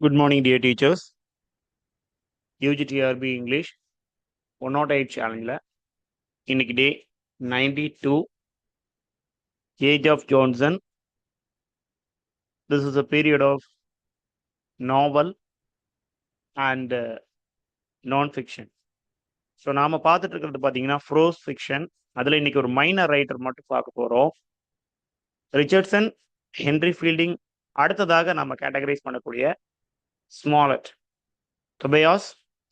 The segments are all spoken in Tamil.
Good morning, dear teachers. UGTRB English 108 சேனலில் இன்னைக்கு டே 92 Age of Johnson. This is a period of novel and non-fiction. So நாம் பார்த்துட்டு இருக்கிறது பார்த்தீங்கன்னா ப்ரோஸ் ஃபிக்ஷன். அதில் இன்னைக்கு ஒரு மைனர் ரைட்டர் மட்டும் பார்க்க போகிறோம். Richardson, Henry fielding. அடுத்ததாக நம்ம கேட்டகரைஸ் பண்ணக்கூடிய ஸ்மாலட், தொபையாஸ்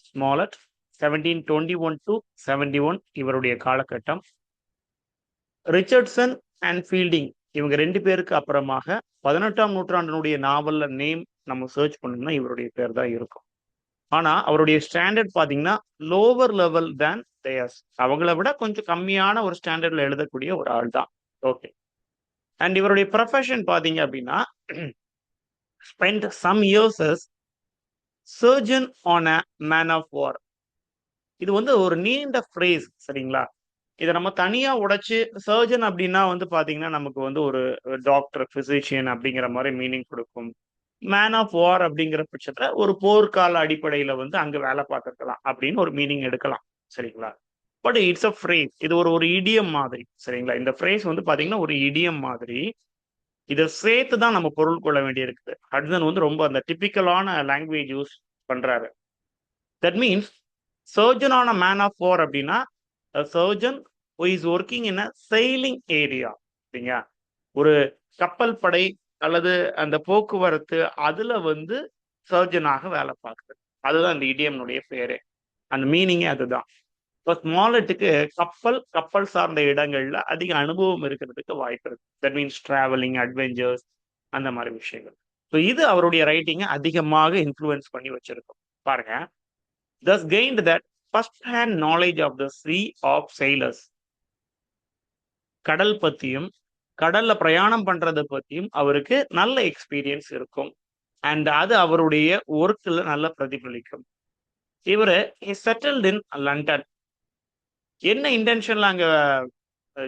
ஸ்மாலட், 1721 to 71 இவருடைய காலகட்டம். ரிச்சர்ட்சன் அண்ட் ஃபீல்டிங் இவங்க ரெண்டு பேருக்கு அப்புறமாக 18ஆம் நூற்றாண்டினுடைய நாவல்ல நேம் நம்ம சர்ச் பண்ணோம்னா இவருடைய பேர் தான் இருக்கும். ஆனா அவருடைய ஸ்டாண்டர்ட் பாத்தீங்கன்னா லோவர் லெவல் தேன் தேயர்ஸ். அவங்கள விட கொஞ்சம் கம்மியான ஒரு ஸ்டாண்டர்ட்ல எழுதக்கூடிய ஒரு ஆள் தான். ஓகே. அண்ட் இவருடைய ப்ரொஃபஷன் பாத்தீங்க அப்படின்னா spend some years as surgeon on a man of war. இது வந்து ஒரு நீண்ட ஃப்ரேஸ், சரிங்களா? இதை நம்ம தனியா உடைச்சு சர்ஜன் அப்படின்னா வந்து பாத்தீங்கன்னா நமக்கு வந்து ஒரு டாக்டர், பிசிஷியன் அப்படிங்கிற மாதிரி மீனிங் கொடுக்கும். மேன் ஆஃப் வார் அப்படிங்கிற பட்சத்துல ஒரு போர்க்கால அடிப்படையில வந்து அங்க வேலை பார்த்துருக்கலாம் அப்படின்னு ஒரு மீனிங் எடுக்கலாம், சரிங்களா? But it's a phrase. இது ஒரு ஒரு இடியம் மாதிரி, சரிங்களா? இந்த ஃப்ரேஸ் வந்து பாத்தீங்கன்னா ஒரு இடியம் மாதிரி. இதை சேர்த்து தான் நம்ம பொருள் கொள்ள வேண்டியிருக்குது. ஹட்சன் வந்து ரொம்ப அந்த டிபிக்கலான லாங்குவேஜ் யூஸ் பண்றாரு. That means surgeon on a man of war அப்படின்னா surgeon who is working in a sailing area, சரிங்களா? ஒரு கப்பல் படை அல்லது அந்த போக்குவரத்து அதுல வந்து சர்ஜனாக வேலை பார்க்குறது. அதுதான் இந்த இடியம்னுடைய பேரு. அந்த மீனிங்கே அதுதான். இப்போ ஸ்மாலட்டுக்கு கப்பல் சார்ந்த இடங்கள்ல அதிக அனுபவம் இருக்கிறதுக்கு வாய்ப்பு இருக்கு. தட் மீன்ஸ் டிராவலிங், அட்வென்ச்சர்ஸ், அந்த மாதிரி விஷயங்கள். ஸோ இது அவருடைய ரைட்டிங்கை அதிகமாக இன்ஃப்ளூயன்ஸ் பண்ணி வச்சிருக்கோம். பாருங்க. thus gained that first hand knowledge of the sea of sailors. கடல் பத்தியும் கடல்ல பிரயாணம் பண்றதை பத்தியும் அவருக்கு நல்ல எக்ஸ்பீரியன்ஸ் இருக்கும். அண்ட் அது அவருடைய ஒர்க்ல நல்ல பிரதிபலிக்கும். இவரு செட்டில்ட் இன் லண்டன். என்ன இன்டென்ஷன்ல அங்க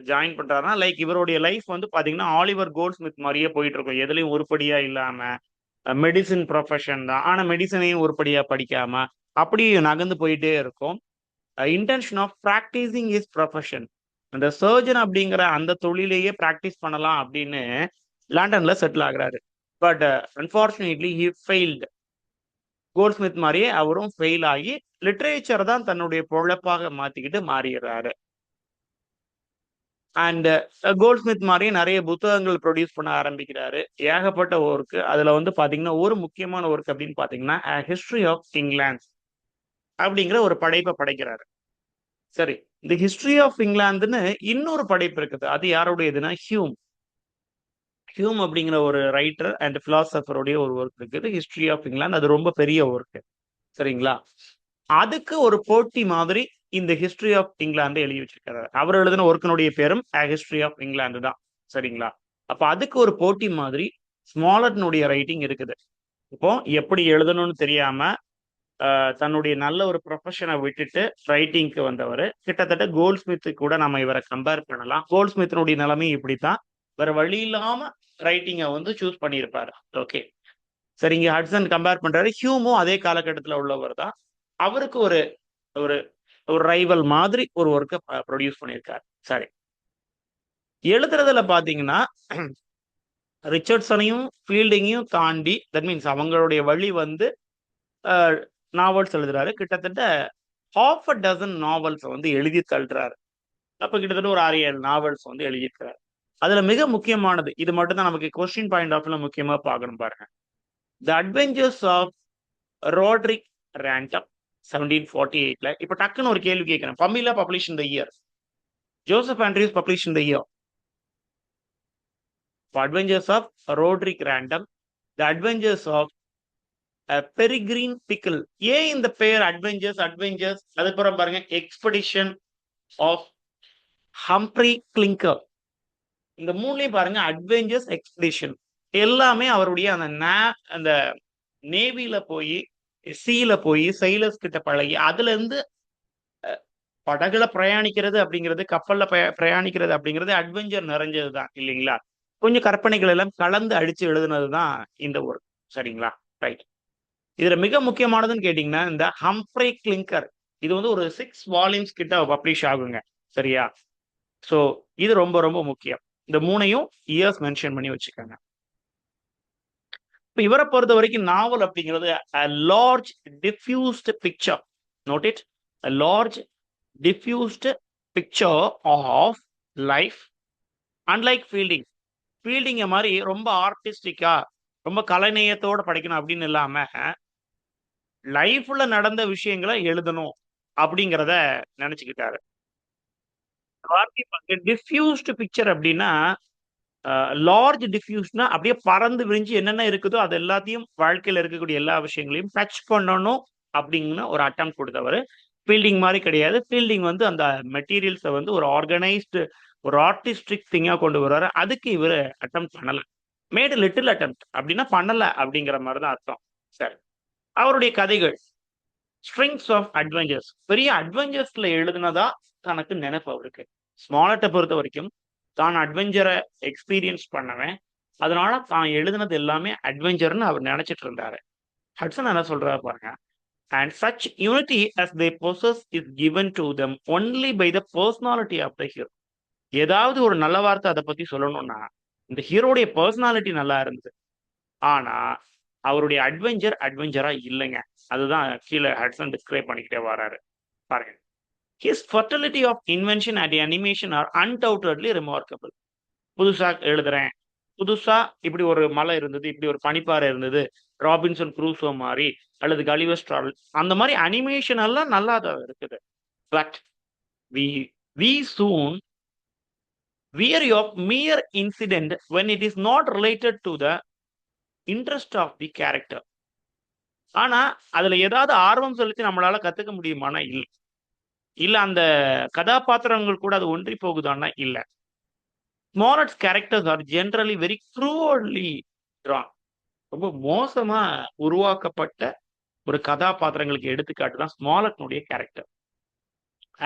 ஜாயின் பண்றாருன்னா, லைக் இவருடைய லைஃப் வந்து பாத்தீங்கன்னா ஆலிவர் கோல்ட்ஸ்மித் மாதிரியே போயிட்டு இருக்கும். எதுலையும் உருப்படியா இல்லாம மெடிசின் ப்ரொஃபஷன் தான், ஆனா மெடிசனையும் உருப்படியா படிக்காம அப்படி நகர்ந்து போயிட்டே இருக்கும். Intention of practicing is profession. அந்த சர்ஜன் அப்படிங்கிற அந்த தொழிலையே பிராக்டிஸ் பண்ணலாம் அப்படின்னு லண்டன்ல செட்டில் ஆகுறாரு. But unfortunately he failed. Goldsmith மாதிரியே அவரும் ஃபெயில் ஆகி லிட்ரேச்சர் தான் தன்னுடைய பொழப்பாக மாத்திக்கிட்டு மாறிடுறாரு. அண்ட் கோல்ட்ஸ்மித் மாதிரியே நிறைய புத்தகங்கள் ப்ரொடியூஸ் பண்ண ஆரம்பிக்கிறாரு. ஏகப்பட்ட ஒர்க். அதுல வந்து பாத்தீங்கன்னா ஒரு முக்கியமான ஒர்க் அப்படின்னு பாத்தீங்கன்னா ஹிஸ்டரி ஆஃப் இங்கிலாந்து அப்படிங்கிற ஒரு படைப்பை படைக்கிறாரு. சரி, இந்த ஹிஸ்டரி ஆஃப் இங்கிலாந்துன்னு இன்னொரு படைப்பு இருக்குது. அது யாருடையதுன்னா ஹியூம். ஹியூம் அப்படிங்கிற ஒரு ரைட்டர் அண்ட் பிலாசபருடைய ஒரு ஒர்க் இருக்குது, ஹிஸ்டரி ஆஃப் இங்கிலாந்து. அது ரொம்ப பெரிய ஒர்க், சரிங்களா? அதுக்கு ஒரு போட்டி மாதிரி இந்த ஹிஸ்டரி ஆஃப் இங்கிலாந்து எழுதி வச்சிருக்காரு. அவர் எழுதின ஒர்க்கினுடைய பேரும் ஹிஸ்டரி ஆஃப் இங்கிலாந்து தான், சரிங்களா? அப்ப அதுக்கு ஒரு போட்டி மாதிரி ஸ்மாலட்னுடைய ரைட்டிங் இருக்குது. இப்போ எப்படி எழுதணும்னு தெரியாம தன்னுடைய நல்ல ஒரு ப்ரொஃபஷனை விட்டுட்டு ரைட்டிங்க்கு வந்தவர். கிட்டத்தட்ட கோல்ட்ஸ்மித் கூட நம்ம இவரை கம்பேர் பண்ணலாம். கோல்ட்ஸ்மித்னுடைய நிலைமை இப்படித்தான். வேற வழி இல்லாம ரைட்டிங்கை வந்து சூஸ் பண்ணியிருப்பாரு. ஓகே, சரி. இங்க ஹட்சன் கம்பேர் பண்றாரு. ஹியூமும் அதே காலகட்டத்தில் உள்ளவர் தான். அவருக்கு ஒரு ஒரு ஒரு ரைவல் மாதிரி ஒரு ஒர்க்கை ப்ரொடியூஸ் பண்ணியிருக்காரு. சரி, எழுதுறதுல பாத்தீங்கன்னா ரிச்சர்ட்சனையும் ஃபீல்டிங்கையும் தாண்டி, தட் மீன்ஸ் அவங்களுடைய வழி வந்து நாவல்ஸ் எழுதுறாரு. கிட்டத்தட்ட half a dozen நாவல்ஸ் வந்து எழுதி தள்ளுறாரு. அப்ப கிட்டத்தட்ட ஒரு 6-7 நாவல்ஸ் வந்து எழுதியிருக்கிறார். அதுல மிக முக்கியமானது இது மட்டும் தான் நமக்கு கொஸ்டின் பாயிண்ட் ஆஃப் வியூல முக்கியமா பார்க்கணும். பாருங்க, the adventures of Roderick Random 1748. இப்ப டக்குன்னு ஒரு கேள்வி கேட்கிறேன். Pamela publish in the year, Joseph Andrews publish in the year. Adventures of Roderick Random, the adventures of Peregrine Pickle. ஏன் இந்த பெயர் அட்வென்ச்சர்ஸ்? அதுக்கப்புறம் பாருங்க, எக்ஸ்பெடிஷன் ஆஃப் ஹம்ப்ரி கிளிங்கர். இந்த மூணுலயும் பாருங்க, அட்வென்ச்சர்ஸ், எக்ஸ்பெடிஷன் எல்லாமே அவருடைய அந்த நேவில போய் சீல போய் சைலர்ஸ் கிட்ட பழகி அதுல இருந்து படகுல பிரயாணிக்கிறது அப்படிங்கிறது, கப்பல்ல பிரயாணிக்கிறது அப்படிங்கிறது அட்வென்ச்சர் நிறைஞ்சது தான், இல்லைங்களா? கொஞ்சம் கற்பனைகள் எல்லாம் கலந்து அடிச்சு எழுதுனது தான் இந்த ஒர்க், சரிங்களா? ரைட். இதுல மிக முக்கியமானதுன்னு கேட்டீங்கன்னா இந்த ஹம்ப்ரே கிளிங்கர், இது வந்து ஒரு 6 வால்யூம்ஸ் கிட்ட பப்ளிஷ் ஆகுங்க. சரியா? சோ இது ரொம்ப ரொம்ப முக்கியம். இந்த மூணையும் இயர்ஸ் மென்ஷன் பண்ணி வச்சுக்கோங்க. இப்ப இவரை பொறுத்த வரைக்கும் நாவல் அப்படிங்கிறது a large diffused picture. Note it, a large diffused picture of life. Unlike fielding, ஃபீல்டிங்க மாதிரி ரொம்ப ஆர்டிஸ்டிக்கா ரொம்ப கலைநயத்தோட படிக்கணும் அப்படின்னு இல்லாம லைஃப்ல நடந்த விஷயங்களை எழுதணும் அப்படிங்கிறத நினைச்சுக்கிட்டாரு. டிஃப்யூஸ்டு பிக்சர் அப்படின்னா லார்ஜ் டிஃப்யூஸ்னா அப்படியே பறந்து விரிஞ்சு என்னென்ன இருக்குதோ அது எல்லாத்தையும் வாழ்க்கையில இருக்கக்கூடிய எல்லா விஷயங்களையும் டச் பண்ணணும் அப்படிங்கிற ஒரு அட்டம் கொடுத்தவர். ஃபீல்டிங் மாதிரி கிடையாது. ஃபீல்டிங் வந்து அந்த மெட்டீரியல்ஸை வந்து ஒரு ஆர்கனைஸ்டு ஒரு ஆர்டிஸ்டிக் திங்கா கொண்டு வர்றாரு. அதுக்கு இவர் அட்டம் பண்ணல. மேடு லிட்டில் அட்டம் அப்படின்னா பண்ணல அப்படிங்கிற மாதிரி தான் அர்த்தம். சரி, அவருடைய கதைகள் ஸ்ட்ரிங்ஸ் ஆஃப் அட்வென்ச்சர்ஸ், பெரிய அட்வென்ச்சர்ஸ்ல எழுதுனதா தனக்கு நினைப்பு அவருக்கு. ஸ்மாலட்டை பொறுத்த வரைக்கும் தான் அட்வென்ச்சரை எக்ஸ்பீரியன்ஸ் பண்ணவன், அதனால தான் எழுதுனது எல்லாமே அட்வென்ச்சர்னு அவர் நினைச்சிட்டு இருந்தாரு. ஹட்சன் என்ன சொல்றாரு பாருங்க. And such unity as they possess is given to them only by the personality of the hero. ஏதாவது ஒரு நல்ல வார்த்தை அதை பத்தி சொல்லணும்னா இந்த ஹீரோடைய பர்சனாலிட்டி நல்லா இருந்தது. ஆனா அவருடைய அட்வென்ச்சர் அட்வென்ச்சரா இல்லைங்க. அதுதான் கீழே ஹட்சன் டிஸ்கிரைப் பண்ணிக்கிட்டே வராரு பாருங்க. His fertility of invention and animation are undoubtedly remarkable. புதுசா எழுதுறேன், புதுசா இப்படி ஒரு மலை இருந்தது, இப்படி ஒரு பனிப்பாறை இருந்தது, ராபின்சன் க்ரூசோ மாதிரி அல்லது கலிவர்ஸ் டிராவல் அந்த மாதிரி அனிமேஷன் எல்லாம் நல்லா தான் இருக்குது. But we we soon weary of mere incident when it is not related to the interest of the character. ஆனா அதுல ஏதாவது ஆர்வம் செலுத்தி நம்மளால கத்துக்க முடியுமானா இல்ல. இல்ல அந்த கதாபாத்திரங்கள் கூட அது ஒன்றி போகுதான்னா இல்ல. Smollett's characters are generally very cruelly drawn. ரொம்ப மோசமா உருவாக்கப்பட்ட ஒரு கதாபாத்திரங்களுக்கு எடுத்துக்காட்டு தான் ஸ்மாலட்னுடைய கேரக்டர்.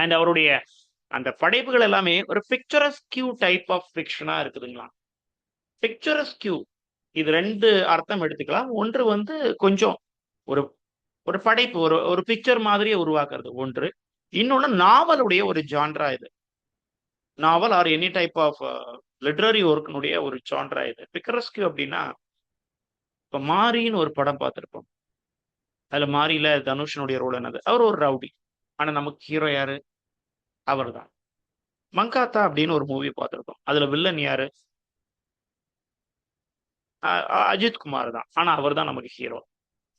அண்ட் அவருடைய அந்த படைப்புகள் எல்லாமே ஒரு பிக்சரஸ்கியூ டைப் ஆஃப் ஃபிக்ஷனா இருக்குதுங்களா. பிக்சரஸ்கியூ இது ரெண்டு அர்த்தம் எடுத்துக்கலாம். ஒன்று வந்து கொஞ்சம் ஒரு ஒரு படைப்பு ஒரு ஒரு பிக்சர் மாதிரியே உருவாக்குறது ஒன்று. இன்னொன்னு நாவலுடைய ஒரு ஜான்ரா இது. Novel or any type of literary ஒர்க்கினுடைய ஒரு ஜான்ரா இது. பிக்சரஸ்கியூ அப்படின்னா இப்ப மாரின்னு ஒரு படம் பார்த்திருப்போம். அதுல மாரியில தனுஷனுடைய ரோல் என்னது, அவர் ஒரு ரவுடி. ஆனா நமக்கு ஹீரோ யாரு, அவர் தான். மங்காத்தா அப்படின்னு ஒரு மூவி பார்த்திருக்கோம். அதுல வில்லன் யாரு, அஜித் குமார் தான். ஆனா அவர் தான் நமக்கு ஹீரோ.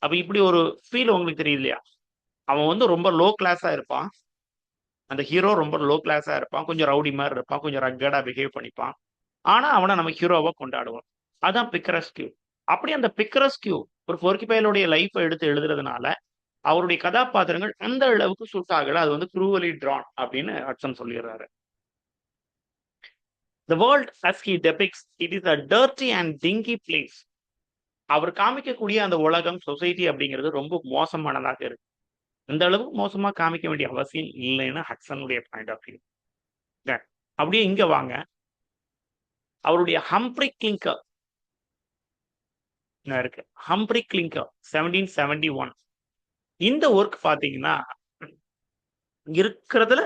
அப்ப இப்படி ஒரு ஃபீல் உங்களுக்கு தெரியுது இல்லையா. அவன் வந்து ரொம்ப லோ கிளாஸா இருப்பான், அந்த ஹீரோ ரொம்ப லோ கிளாஸா இருப்பான், கொஞ்சம் ரவுடி மாதிரி இருப்பான், கொஞ்சம் ரக்கடா பிஹேவ் பண்ணிப்பான். ஆனா அவனை நம்ம ஹீரோவா கொண்டாடுவோம். அதான் பிக்ரஸ்கியூ. அப்படி அந்த பிக்ரஸ்கியூ ஒரு பொறுக்கிப்பயலுடைய லைஃப்பை எடுத்து எழுதுறதுனால அவருடைய கதாபாத்திரங்கள் அந்த அளவுக்கு சூட் ஆகல. அது வந்து க்ரூவலி டிரான் அப்படின்னு ஹட்சன் சொல்லிடுறாரு. The world as he depicts it is a dirty and dingy place. அவர் காமிக்கக்கூடிய அந்த உலகம் சொசைட்டி அப்படிங்கிறது ரொம்ப மோசமானதாக இருக்கு. இந்த அளவுக்கு மோசமா காமிக்க வேண்டிய அவசியம் இல்லைன்னு ஹட்சனுடைய பாயிண்ட் ஆஃப் வியூ. அப்படியே இங்க வாங்க, அவருடைய ஹம்ப்ரி கிளிங்கர் இருக்கு. ஹம்ப்ரி கிளிங்கர் 1771 இந்த ஒர்க் பாத்தீங்கன்னா இருக்கிறதுல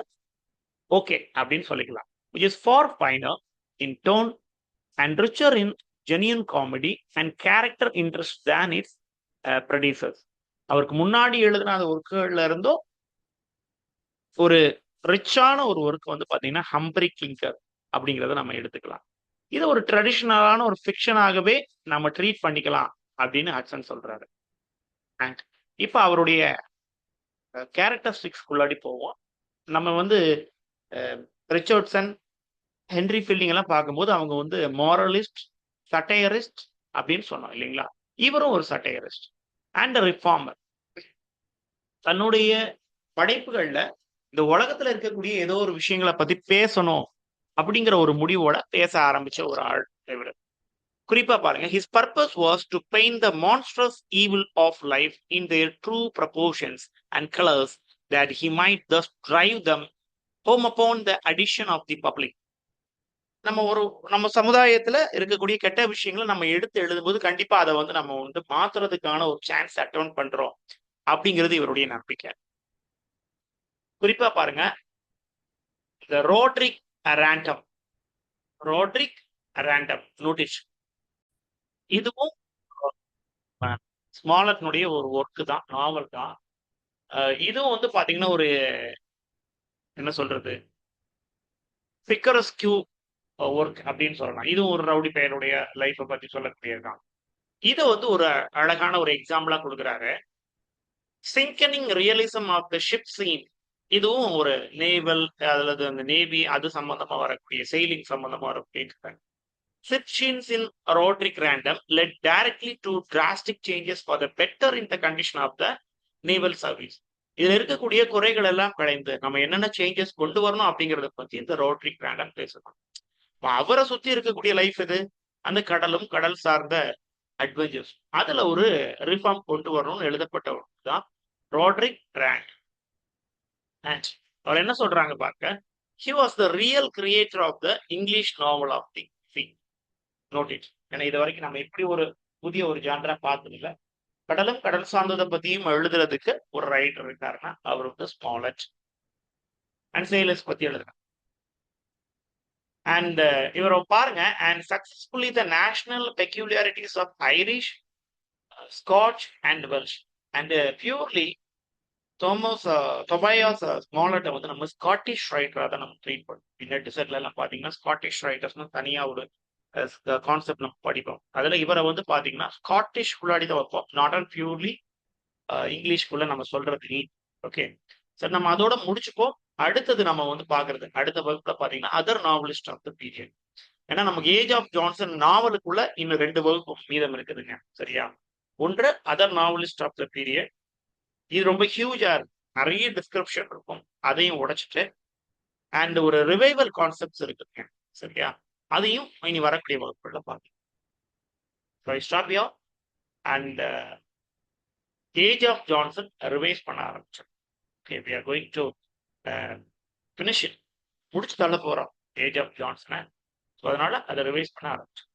ஓகே அப்படின்னு சொல்லிக்கலாம். which is far finer in tone and richer in genuine comedy and character interest than its predecessors. அவருக்கு முன்னாடி எழுதின அந்த ஒர்க்குகள்ல இருந்தோ ஒரு ரிச்சான ஒரு ஒர்க் வந்து பாத்தீங்கன்னா ஹம்ப்ரி கிளிங்கர் அப்படிங்கிறத நம்ம எடுத்துக்கலாம். இது ஒரு ட்ரெடிஷனலான ஒரு ஃபிக்ஷனாகவே நம்ம ட்ரீட் பண்ணிக்கலாம் அப்படின்னு ஹட்சன் சொல்றாரு. அண்ட் இப்ப அவருடைய கேரக்டரிஸ்டிக்ஸ்குள்ளாடி போவோம். நம்ம வந்து ரிச்சர்ட்சன், ஹென்ரி ஃபீல்டிங் எல்லாம் பார்க்கும்போது அவங்க வந்து மாரலிஸ்ட், சட்டையரிஸ்ட் அப்படின்னு சொன்னோம் இல்லைங்களா. இவரும் ஒரு சட்டையரிஸ்ட் அண்ட் ரிஃபார்மர். தன்னுடைய படைப்புகள்ல இந்த உலகத்துல இருக்கக்கூடிய ஏதோ ஒரு விஷயங்களை பத்தி பேசணும் அப்படிங்கிற ஒரு முடிவோட பேச ஆரம்பிச்ச ஒரு ஆள் இவர். குறிப்பா பாருங்க, his purpose was to paint the monstrous evil of life in their true proportions and colors that he might thus drive them home upon the addition of the public. நம்ம சமுதாயத்துல இருக்கக்கூடிய கெட்ட விஷயங்களை நம்ம எடுத்து எழுதும்போது கண்டிப்பா அதை வந்து நம்ம வந்து மாத்துறதுக்கான ஒரு சான்ஸ் அட்டெண்ட் பண்றோம் அப்படிங்கிறது இவருடைய நம்பிக்கை. குறிப்பா பாருங்க, இந்த ரேண்டம் ரோட்ரிக் ரேண்டம் நோட்டீஸ், இதுவும் ஸ்மாலட்னுடைய ஒரு ஒர்க் தான், நாவல் தான். இதுவும் வந்து பாத்தீங்கன்னா ஒரு என்ன சொல்றது, பிக்கரஸ்கியூ ஒர்க் அப்படின்னு சொல்லலாம். இதுவும் ஒரு ரவுடி பையனுடைய லைஃப்பை பத்தி சொல்லக்கூடியதுதான். இதை வந்து ஒரு அழகான ஒரு எக்ஸாம்பிளா கொடுக்குறாரு. Sickening realism of the ship scene, இதுவும் ஒரு நேவல் அல்லது அந்த நேவி அது சம்பந்தமா வரக்கூடிய செயிலிங் சம்பந்தமா வரக்கூடிய ship scenes in Roderick Random led directly to drastic changes for the better in the condition of the naval service. இதுல இருக்கக்கூடிய குறைகள் எல்லாம் களைந்து நம்ம என்னென்ன சேஞ்சஸ் கொண்டு வரணும் அப்படிங்கறத பத்தி இந்த ரோட்ரிக் ரேண்டம் பேசணும். அவரை சுத்தி இருக்கக்கூடிய லைஃப் இது, அந்த கடலும் கடல் சார்ந்த அட்வென்ச்சர்ஸ், அதுல ஒரு ரிஃபார்ம் கொண்டு வரணும்னு எழுதப்பட்டவர் தான் ரோட்ரிக் ரேண்ட். அண்ட் அவர் என்ன சொல்றாங்க பாருங்க, he was the real creator of the English novel of the sea. Note it. ஏன்னா இது வரைக்கும் நம்ம இப்படி ஒரு புதிய ஒரு ஜான்ரா பார்த்தது இல்ல. கடலும் கடல் சார்ந்ததை பத்தியும் எழுதுறதுக்கு ஒரு ரைட்டர் இருக்காருன்னா அவர் வந்து ஸ்மாலட் அண்ட் சேலர்ஸ் பத்தி எழுதுறாங்க. அண்ட் இவரை பாருங்க, and successfully the national peculiarities of Irish, Scotch and Welsh and purely Tobias ஸ்மாலட்டை வந்து நம்ம ஸ்காட்டிஷ் ரைட்டரா தான் நம்ம ட்ரீட் பண்ணோம். நெட் செட்ல எல்லாம் பாத்தீங்கன்னா ஸ்காட்டிஷ் ரைட்டர்ஸ்னு தனியா ஒரு கான்செப்ட் நம்ம படிப்போம். அதுல இவரை வந்து பாத்தீங்கன்னா ஸ்காட்டிஷ் குள்ளாடி தான் வைப்போம், நாட் அண்ட் பியூர்லி இங்கிலீஷ்குள்ள நம்ம சொல்றது நீ. ஓகே சார், நம்ம அதோட முடிச்சுப்போம். அடுத்தது நம்ம வந்து பாக்குறது அடுத்த வகுப்புல பாத்தீங்கன்னா other novelist of the period. ஏன்னா நமக்கு ஏஜ் ஆஃப் ஜான்சன் நாவலுக்குள்ள இன்னும் 2 வகுப்பு மீதம் இருக்குதுங்க, சரியா? ஒன்று other novelist of the period, இது ரொம்ப ஹியூஜா இருக்கு, நிறைய டிஸ்கிரிப்ஷன் இருக்கும், அதையும் உடைச்சிட்டு அண்ட் ஒரு ரிவைவல் கான்செப்ட்ஸ் இருக்குங்க, சரியா? அதையும் இனி வரக்கூடிய வகுப்புல பார்க்கலாம். So I stop you and age of Johnson revise பண்ண ஆரம்பிச்சோம். Okay, we are going to finish it, முடிச்சு தள்ள போறோம் ஏஜ் ஆஃப் ஜான்சனை. ஸோ அதனால அதை ரிவைஸ் பண்ண ஆரம்பிச்சோம்.